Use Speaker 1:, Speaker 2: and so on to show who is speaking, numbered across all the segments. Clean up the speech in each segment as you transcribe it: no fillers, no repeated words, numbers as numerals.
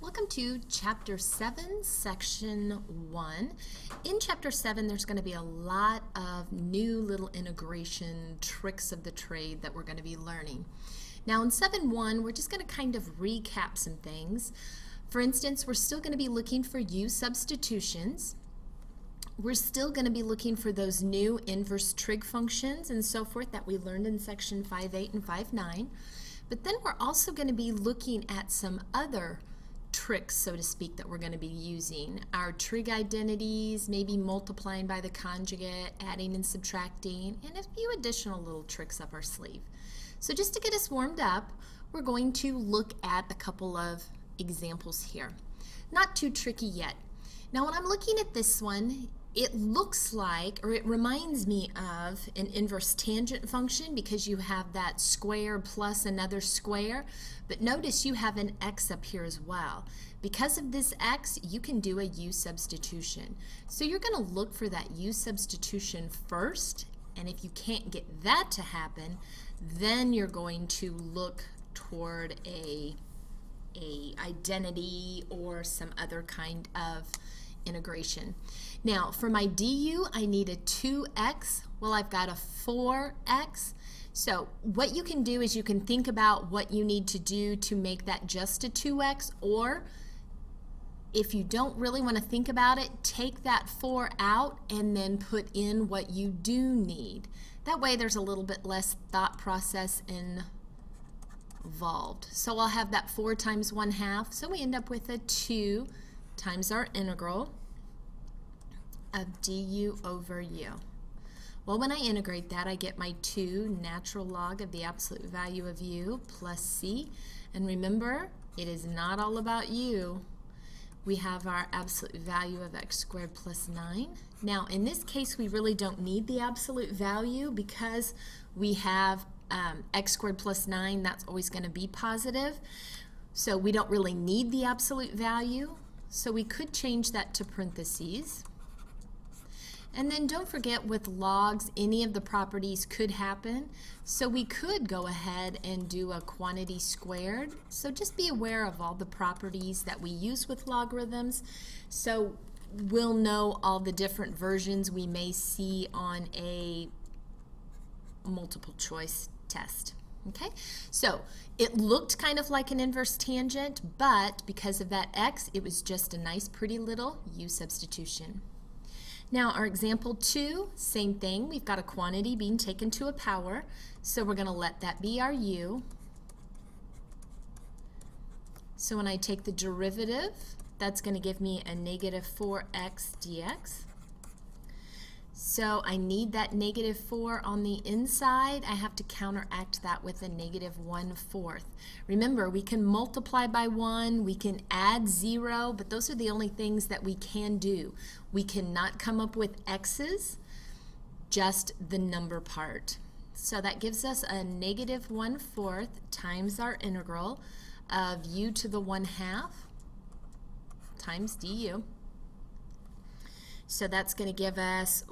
Speaker 1: Welcome to Chapter 7, Section 1. In Chapter 7, there's going to be a lot of new little integration tricks of the trade that we're going to be learning. Now in 7.1, we're just going to kind of recap some things. For instance, we're still going to be looking for U substitutions. We're still going to be looking for those new inverse trig functions and so forth that we learned in Section 5.8 and 5.9. But then we're also going to be looking at some other tricks, so to speak, that we're going to be using. Our trig identities, maybe multiplying by the conjugate, adding and subtracting, and a few additional little tricks up our sleeve. So just to get us warmed up, we're going to look at a couple of examples here. Not too tricky yet. Now when I'm looking at this one, it looks like, or it reminds me of an inverse tangent function because you have that square plus another square, but notice you have an x up here as well. Because of this x, you can do a u substitution. So you're going to look for that u substitution first, and if you can't get that to happen, then you're going to look toward a identity or some other kind of integration. Now for my du, I need a 2x. Well, I've got a 4x. So what you can do is you can think about what you need to do to make that just a 2x, or if you don't really want to think about it, take that 4 out and then put in what you do need. That way there's a little bit less thought process involved. So I'll have that 4 times 1/2, so we end up with a 2 times our integral of du over u. Well, when I integrate that, I get my 2 natural log of the absolute value of u plus c. And remember, it is not all about u. We have our absolute value of x squared plus 9. Now, in this case, we really don't need the absolute value because we have x squared plus 9. That's always going to be positive. So we don't really need the absolute value. So we could change that to parentheses. And then don't forget, with logs, any of the properties could happen. So we could go ahead and do a quantity squared. So just be aware of all the properties that we use with logarithms. So we'll know all the different versions we may see on a multiple choice test. Okay, so it looked kind of like an inverse tangent, but because of that x, it was just a nice pretty little u substitution. Now our example 2, same thing. We've got a quantity being taken to a power, so we're going to let that be our u. So when I take the derivative, that's going to give me a negative 4x dx. So I need that negative 4 on the inside. I have to counteract that with a negative 1/4. Remember, we can multiply by 1, we can add 0, but those are the only things that we can do. We cannot come up with x's, just the number part. So that gives us a negative 1/4 times our integral of u to the 1/2 times du. So that's going to give us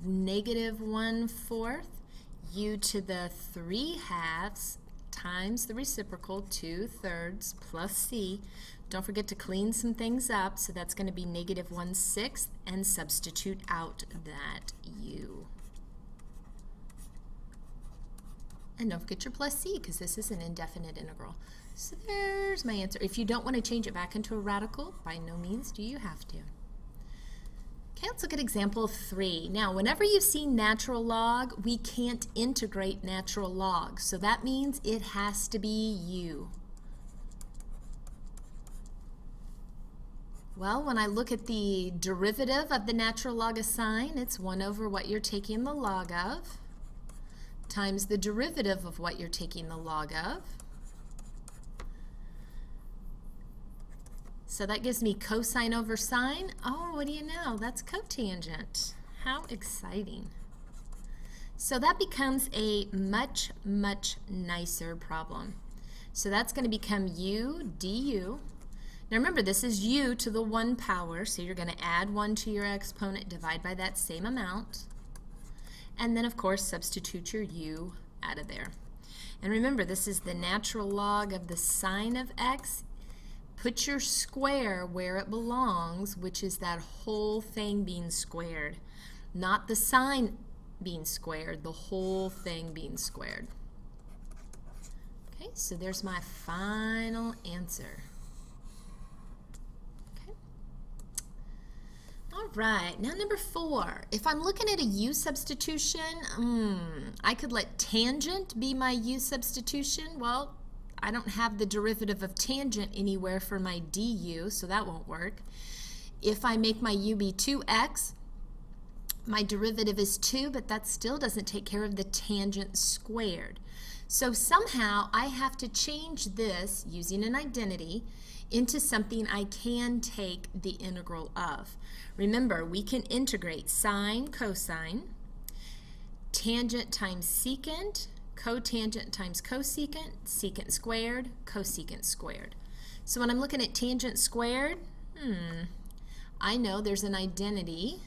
Speaker 1: negative 1/4 u to the 3/2 times the reciprocal 2/3 plus c. Don't forget to clean some things up, so that's going to be negative 1/6 and substitute out that u. And don't forget your plus c because this is an indefinite integral. So there's my answer. If you don't want to change it back into a radical, by no means do you have to. Okay, let's look at example 3. Now, whenever you see natural log, we can't integrate natural log. So that means it has to be u. Well, when I look at the derivative of the natural log of sine, it's 1 over what you're taking the log of times the derivative of what you're taking the log of. So that gives me cosine over sine. Oh, what do you know? That's cotangent. How exciting. So that becomes a much, much nicer problem. So that's going to become u du. Now remember, this is u to the 1 power, so you're going to add 1 to your exponent, divide by that same amount, and then of course substitute your u out of there. And remember, this is the natural log of the sine of x. put your square where it belongs, which is that whole thing being squared. Not the sign being squared, the whole thing being squared. Okay, so there's my final answer. All right, now number 4. If I'm looking at a u substitution, I could let tangent be my u substitution. Well, I don't have the derivative of tangent anywhere for my du, so that won't work. If I make my u be 2x, my derivative is 2, but that still doesn't take care of the tangent squared. So somehow I have to change this, using an identity, into something I can take the integral of. Remember, we can integrate sine, cosine, tangent times secant, cotangent times cosecant, secant squared, cosecant squared. So when I'm looking at tangent squared, I know there's an identity,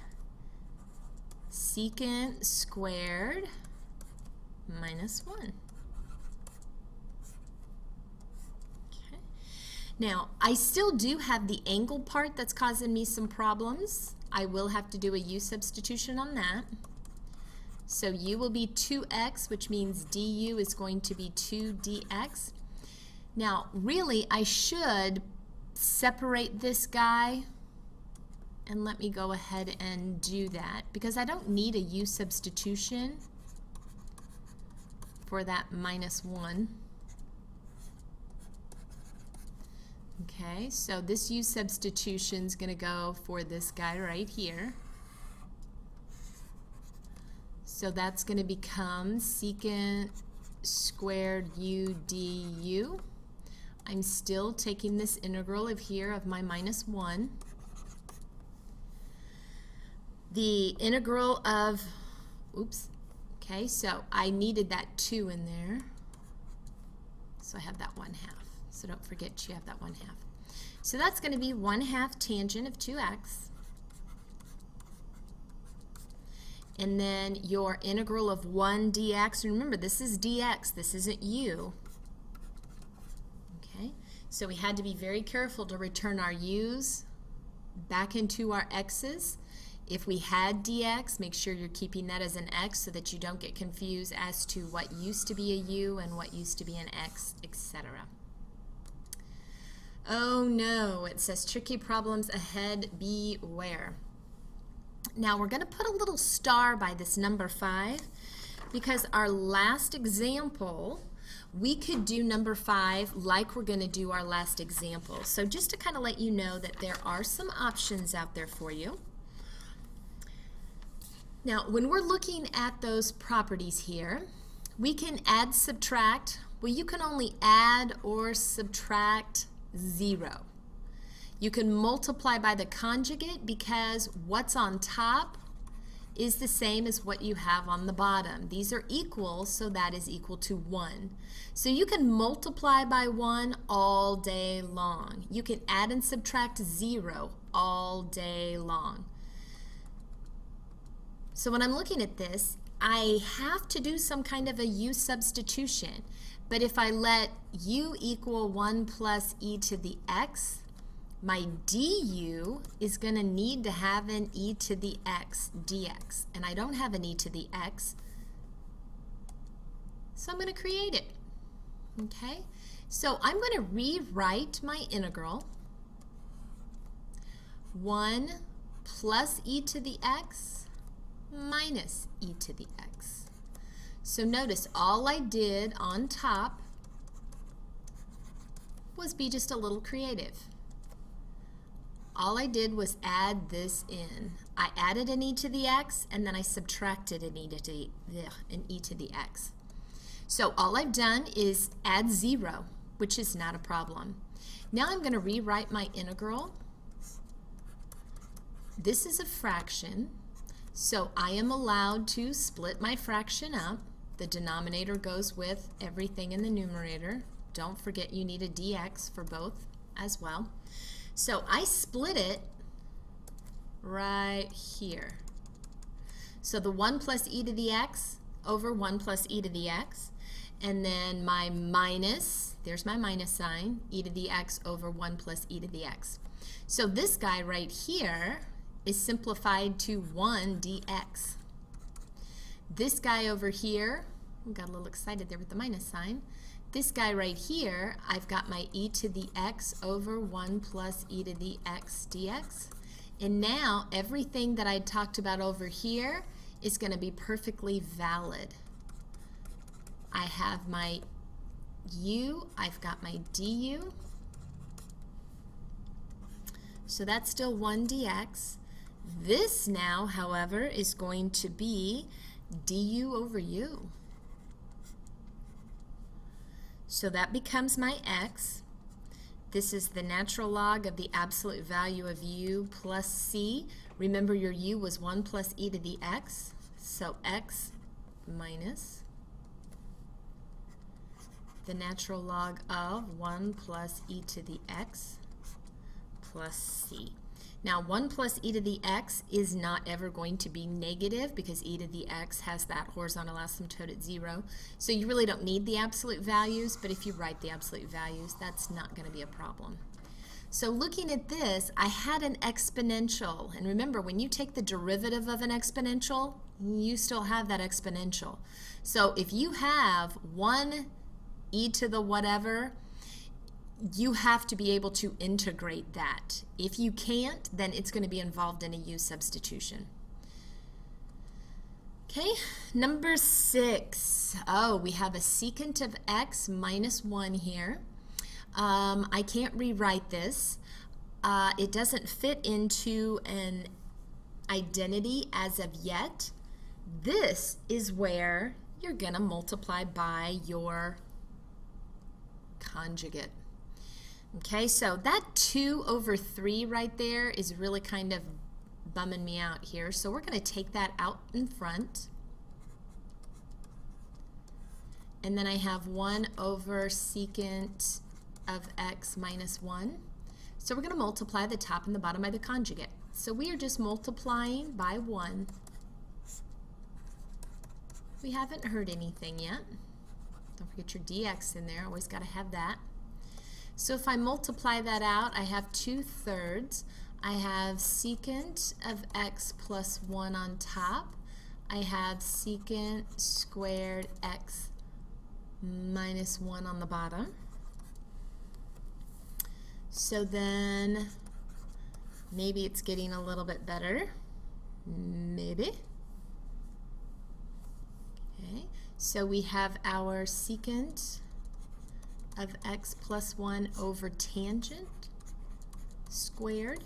Speaker 1: secant squared minus 1. Now, I still do have the angle part that's causing me some problems. I will have to do a u substitution on that. So u will be 2x, which means du is going to be 2dx. Now, really, I should separate this guy, and let me go ahead and do that, because I don't need a u substitution for that minus 1. Okay, so this u substitution is going to go for this guy right here. So that's going to become secant squared u du. I'm still taking this integral of here of my minus 1. The integral of, okay, so I needed that 2 in there. So I have that 1/2. So don't forget you have that 1/2. So that's going to be 1/2 tangent of 2x. And then your integral of 1 dx. Remember, this is dx. This isn't u. Okay, so we had to be very careful to return our u's back into our x's. If we had dx, make sure you're keeping that as an x so that you don't get confused as to what used to be a u and what used to be an x, etc. Oh no, it says tricky problems ahead, beware. Now we're going to put a little star by this number 5 because our last example, we could do number 5 like we're going to do our last example. So just to kind of let you know that there are some options out there for you. Now when we're looking at those properties here, we can add, subtract. Well, you can only add or subtract 0. You can multiply by the conjugate because what's on top is the same as what you have on the bottom. These are equal, so that is equal to 1. So you can multiply by 1 all day long. You can add and subtract 0 all day long. So when I'm looking at this, I have to do some kind of a u substitution. But if I let u equal 1 plus e to the x, my du is going to need to have an e to the x dx. And I don't have an e to the x, so I'm going to create it. Okay? So I'm going to rewrite my integral. 1 plus e to the x minus e to the x. So notice all I did on top was be just a little creative. All I did was add this in. I added an e to the x and then I subtracted an e to the x. So all I've done is add 0, which is not a problem. Now I'm going to rewrite my integral. This is a fraction, so I am allowed to split my fraction up. The denominator goes with everything in the numerator. Don't forget you need a dx for both as well. So I split it right here. So the 1 plus e to the x over 1 plus e to the x. and then my minus, there's my minus sign, e to the x over 1 plus e to the x. So this guy right here is simplified to 1 dx. This guy over here, I got a little excited there with the minus sign. This guy right here, I've got my e to the x over 1 plus e to the x dx. And now everything that I talked about over here is going to be perfectly valid. I have my u, I've got my du. So that's still 1 dx. This now, however, is going to be du over u. So that becomes my x. This is the natural log of the absolute value of u plus c. Remember your u was 1 plus e to the x. So x minus the natural log of 1 plus e to the x plus c. Now 1 plus e to the x is not ever going to be negative because e to the x has that horizontal asymptote at 0. So you really don't need the absolute values, but if you write the absolute values, that's not going to be a problem. So looking at this, I had an exponential. And remember, when you take the derivative of an exponential, you still have that exponential. So if you have 1 e to the whatever, you have to be able to integrate that. If you can't, then it's going to be involved in a u substitution. Okay, number 6. Oh, we have a secant of x minus 1 here. I can't rewrite this. It doesn't fit into an identity as of yet. This is where you're going to multiply by your conjugate. Okay, so that 2 over 3 right there is really kind of bumming me out here. So we're going to take that out in front. And then I have 1 over secant of x minus 1. So we're going to multiply the top and the bottom by the conjugate. So we are just multiplying by 1. We haven't heard anything yet. Don't forget your dx in there. Always got to have that. So if I multiply that out, I have 2/3. I have secant of x plus 1 on top. I have secant squared x minus 1 on the bottom. So then maybe it's getting a little bit better. Maybe. Okay. So we have our secant of x plus 1 over tangent squared.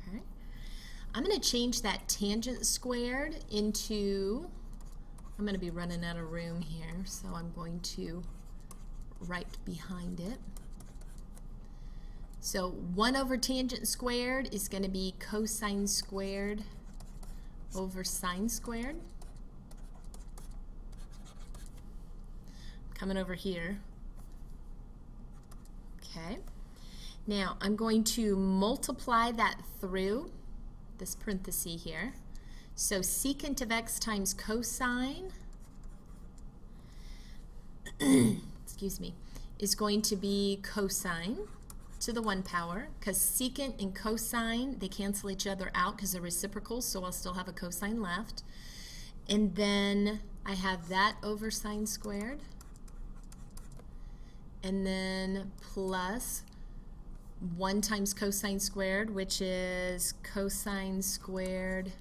Speaker 1: Okay. I'm going to change that tangent squared into, I'm going to be running out of room here, so I'm going to write behind it. So 1 over tangent squared is going to be cosine squared over sine squared. Coming over here. Okay. Now I'm going to multiply that through this parenthesis here. So secant of x times cosine excuse me, is going to be cosine to the 1 power, because secant and cosine, they cancel each other out because they're reciprocals, so I'll still have a cosine left. And then I have that over sine squared. And then plus 1 times cosine squared, which is cosine squared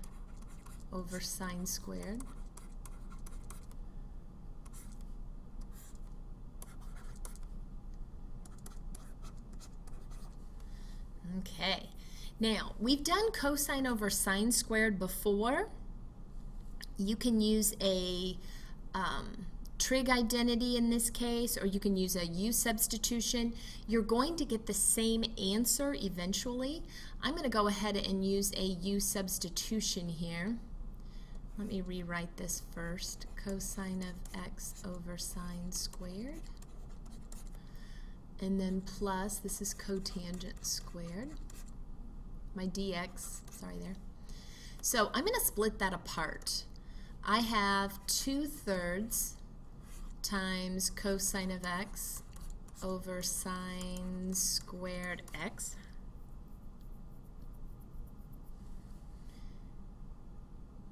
Speaker 1: over sine squared. Okay, now we've done cosine over sine squared before. You can use a trig identity in this case, or you can use a u substitution. You're going to get the same answer eventually. I'm going to go ahead and use a u substitution here. Let me rewrite this first. Cosine of x over sine squared. And then plus, this is cotangent squared. My dx, sorry there. So I'm going to split that apart. I have 2/3 times cosine of x over sine squared x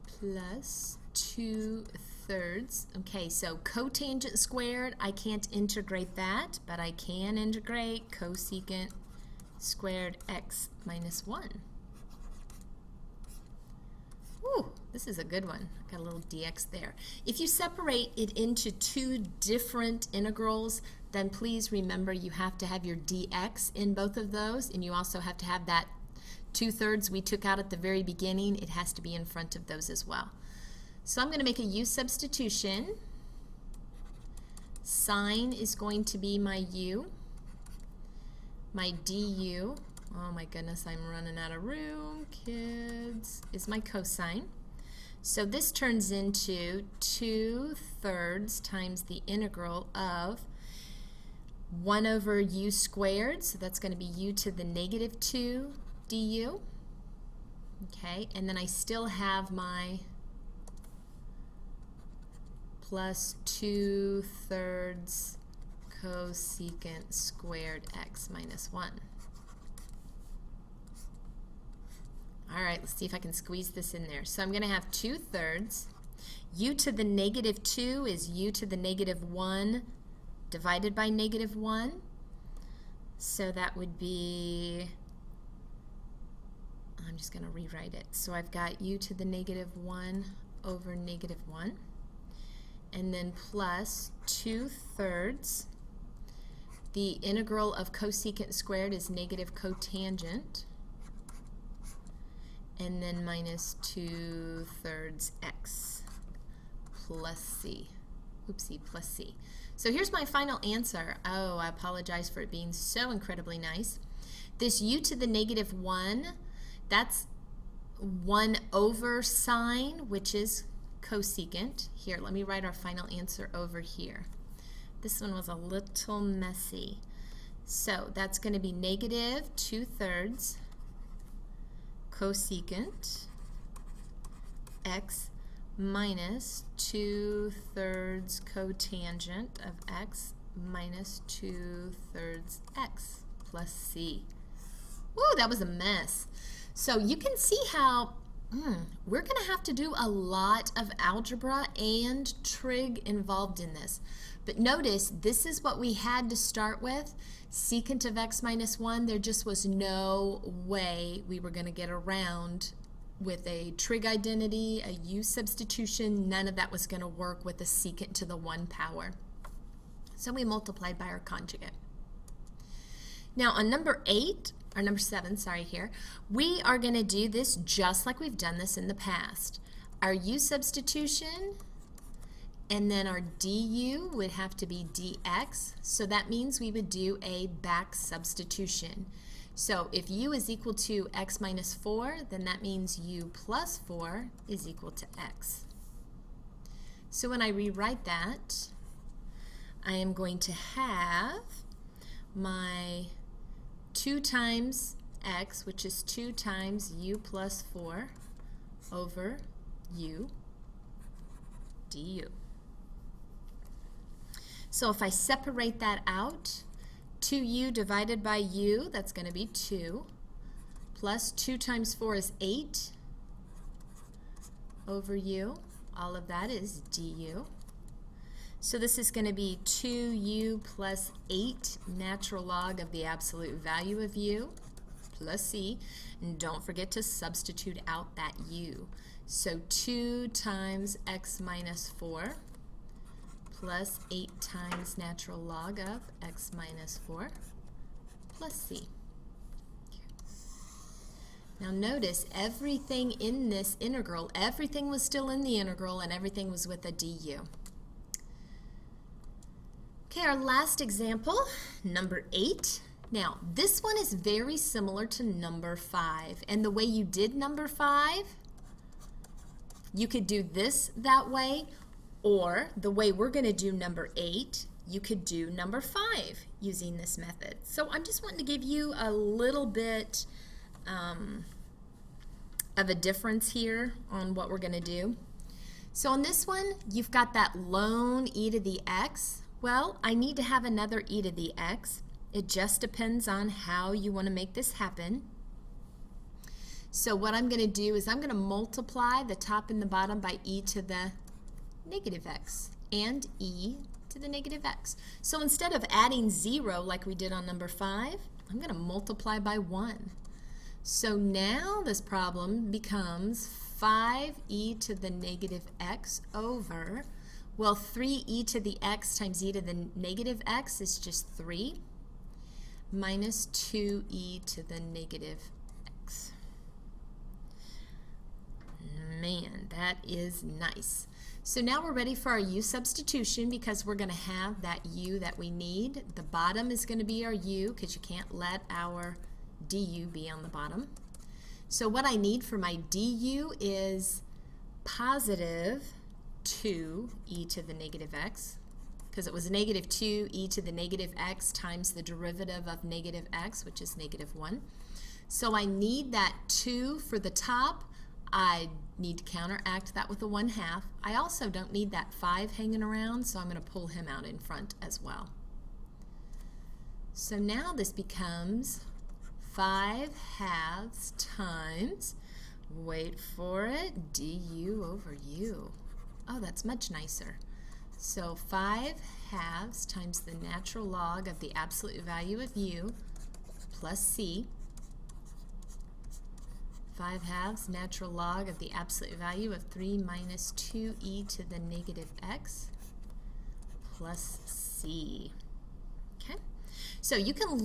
Speaker 1: plus 2/3. Okay, so cotangent squared, I can't integrate that, but I can integrate cosecant squared x minus 1. Ooh, this is a good one. Got a little dx there. If you separate it into two different integrals, then please remember you have to have your dx in both of those, and you also have to have that 2/3 we took out at the very beginning. It has to be in front of those as well. So I'm going to make a u substitution. Sine is going to be my u. My du, oh my goodness, I'm running out of room, kids, is my cosine. So this turns into 2/3 times the integral of 1 over u squared, so that's going to be u to the negative 2 du. Okay, and then I still have my plus 2/3 cosecant squared x minus 1. All right, let's see if I can squeeze this in there. So I'm going to have 2/3. U to the negative 2 is u to the negative 1 divided by negative 1. So that would be, I'm just going to rewrite it. So I've got u to the negative 1 over negative 1. And then plus 2/3. The integral of cosecant squared is negative cotangent. And then minus 2/3 x plus c. Oopsie, plus c. So here's my final answer. Oh, I apologize for it being so incredibly nice. This u to the negative 1, that's 1 over sine, which is cosecant. Here, let me write our final answer over here. This one was a little messy. So that's going to be negative 2/3 cosecant x minus 2/3 cotangent of x minus 2/3 x plus c. Woo, that was a mess. So you can see how we're going to have to do a lot of algebra and trig involved in this. But notice, this is what we had to start with. Secant of x minus 1, there just was no way we were going to get around with a trig identity, a u substitution. None of that was going to work with a secant to the 1 power. So we multiplied by our conjugate. Now on number 7, sorry, here, we are going to do this just like we've done this in the past. Our u substitution, and then our du would have to be dx, so that means we would do a back substitution. So if u is equal to x minus 4, then that means u plus 4 is equal to x. So when I rewrite that, I am going to have my 2 times x, which is 2 times u plus 4 over u du. So if I separate that out, 2u divided by u, that's going to be 2, plus 2 times 4 is 8 over u. All of that is du. So this is going to be 2u plus 8 natural log of the absolute value of u plus c. And don't forget to substitute out that u. So 2 times x minus 4 plus 8 times natural log of x minus 4 plus c. Now notice everything in this integral, everything was still in the integral and everything was with a du. Okay, our last example, number 8. Now, this one is very similar to number 5. And the way you did number 5, you could do this that way, or the way we're going to do number 8, you could do number 5 using this method. So I'm just wanting to give you a little bit of a difference here on what we're going to do. So on this one, you've got that lone e to the x. Well, I need to have another e to the x. It just depends on how you want to make this happen. So what I'm going to do is I'm going to multiply the top and the bottom by e to the negative x and e to the negative x. So instead of adding 0 like we did on number 5, I'm going to multiply by 1. So now this problem becomes 5e to the negative x over, well, 3e to the x times e to the negative x is just 3 minus 2e to the negative x. Man, that is nice. So now we're ready for our u substitution because we're going to have that u that we need. The bottom is going to be our u because you can't let our du be on the bottom. So what I need for my du is positive 2e to the negative x, because it was negative 2e to the negative x times the derivative of negative x, which is negative 1. So I need that 2 for the top. I need to counteract that with a 1/2. I also don't need that 5 hanging around, so I'm going to pull him out in front as well. So now this becomes 5/2 times, wait for it, du over u. Oh, that's much nicer. So 5/2 times the natural log of the absolute value of u plus c. 5/2 natural log of the absolute value of 3 minus 2e to the negative x plus c. Okay, so you can